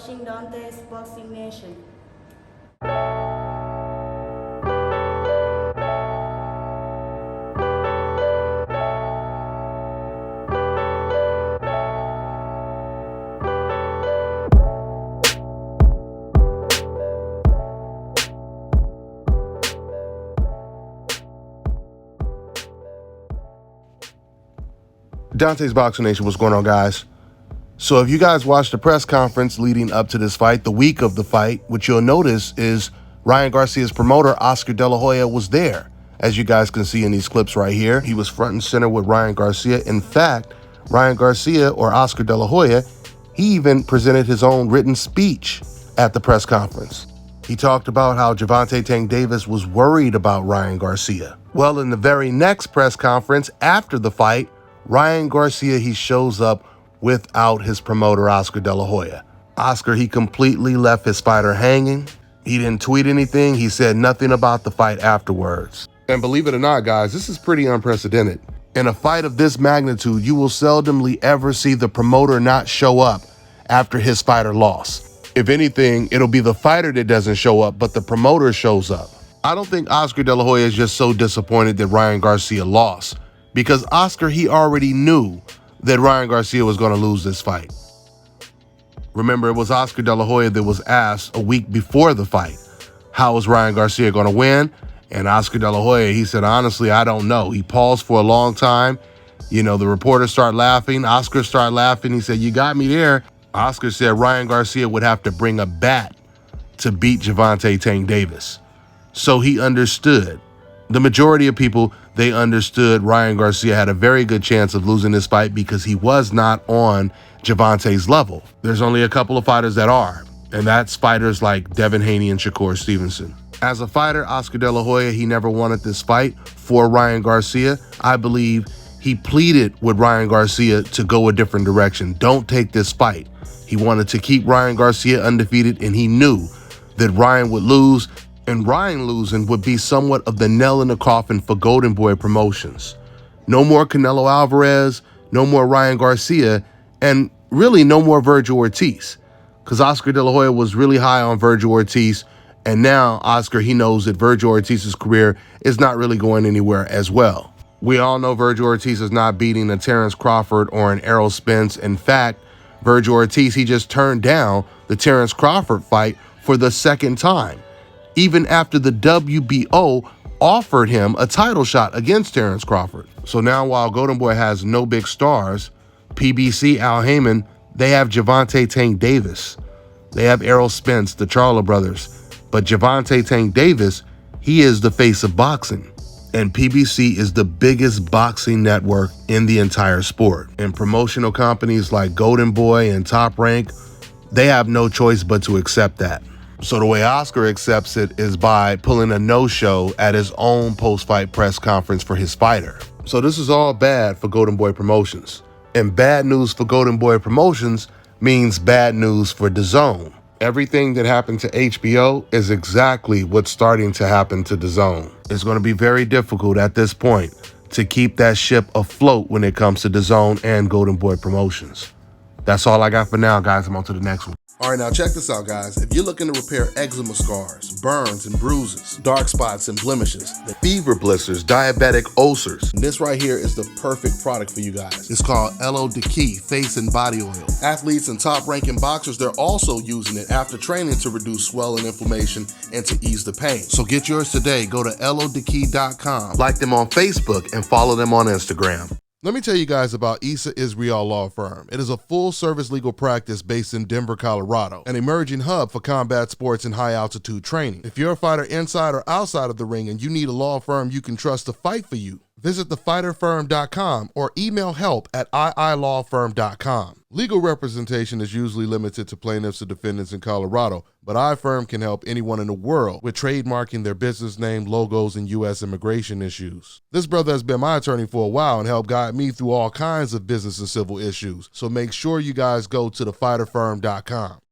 watching Dante's Boxing Nation. Dante's Boxing Nation, what's going on, guys? So if you guys watched the press conference leading up to this fight, the week of the fight, what you'll notice is Ryan Garcia's promoter, Oscar De La Hoya, was there. As you guys can see in these clips right here, he was front and center with Ryan Garcia. In fact, Ryan Garcia, or Oscar De La Hoya, he even presented his own written speech at the press conference. He talked about how Gervonta Tank Davis was worried about Ryan Garcia. Well, in the very next press conference after the fight, Ryan Garcia, he shows up without his promoter, Oscar De La Hoya. Oscar, he completely left his fighter hanging. He didn't tweet anything. He said nothing about the fight afterwards. And believe it or not, guys, this is pretty unprecedented. In a fight of this magnitude, you will seldomly ever see the promoter not show up after his fighter lost. If anything, it'll be the fighter that doesn't show up, but the promoter shows up. I don't think Oscar De La Hoya is just so disappointed that Ryan Garcia lost, because Oscar, he already knew that Ryan Garcia was going to lose this fight. Remember, it was Oscar De La Hoya that was asked a week before the fight, how was Ryan Garcia going to win? And Oscar De La Hoya, he said, honestly, I don't know. He paused for a long time. You know, the reporters start laughing. Oscar started laughing. He said, you got me there. Oscar said Ryan Garcia would have to bring a bat to beat Gervonta Tank Davis. So he understood. The majority of people, they understood Ryan Garcia had a very good chance of losing this fight because he was not on Gervonta's level. There's only a couple of fighters that are, and that's fighters like Devin Haney and Shakur Stevenson. As a fighter, Oscar De La Hoya, he never wanted this fight for Ryan Garcia. I believe he pleaded with Ryan Garcia to go a different direction. Don't take this fight. He wanted to keep Ryan Garcia undefeated, and he knew that Ryan would lose. And Ryan losing would be somewhat of the nail in the coffin for Golden Boy Promotions. No more Canelo Alvarez, no more Ryan Garcia, and really no more Vergil Ortiz. Because Oscar De La Hoya was really high on Vergil Ortiz, and now Oscar, he knows that Vergil Ortiz's career is not really going anywhere as well. We all know Vergil Ortiz is not beating a Terrence Crawford or an Errol Spence. In fact, Vergil Ortiz, he just turned down the Terrence Crawford fight for the second time, even after the WBO offered him a title shot against Terrence Crawford. So now while Golden Boy has no big stars, PBC, Al Heyman, they have Gervonta Tank Davis. They have Errol Spence, the Charlo brothers. But Gervonta Tank Davis, he is the face of boxing. And PBC is the biggest boxing network in the entire sport. And promotional companies like Golden Boy and Top Rank, they have no choice but to accept that. So the way Oscar accepts it is by pulling a no-show at his own post-fight press conference for his fighter. So this is all bad for Golden Boy Promotions. And bad news for Golden Boy Promotions means bad news for DAZN. Everything that happened to HBO is exactly what's starting to happen to DAZN. It's going to be very difficult at this point to keep that ship afloat when it comes to DAZN and Golden Boy Promotions. That's all I got for now, guys. I'm on to the next one. All right, now check this out, guys. If you're looking to repair eczema scars, burns and bruises, dark spots and blemishes, fever blisters, diabetic ulcers, this right here is the perfect product for you guys. It's called Lodkey Face and Body Oil. Athletes and top-ranking boxers, they're also using it after training to reduce swelling, inflammation, and to ease the pain. So get yours today. Go to lodkey.com, like them on Facebook, and follow them on Instagram. Let me tell you guys about Issa Israel Law Firm. It is a full-service legal practice based in Denver, Colorado, an emerging hub for combat sports and high-altitude training. If you're a fighter inside or outside of the ring and you need a law firm you can trust to fight for you, visit thefighterfirm.com or email help@iilawfirm.com. Legal representation is usually limited to plaintiffs or defendants in Colorado, but iFirm can help anyone in the world with trademarking their business name, logos, and U.S. immigration issues. This brother has been my attorney for a while and helped guide me through all kinds of business and civil issues, so make sure you guys go to thefighterfirm.com.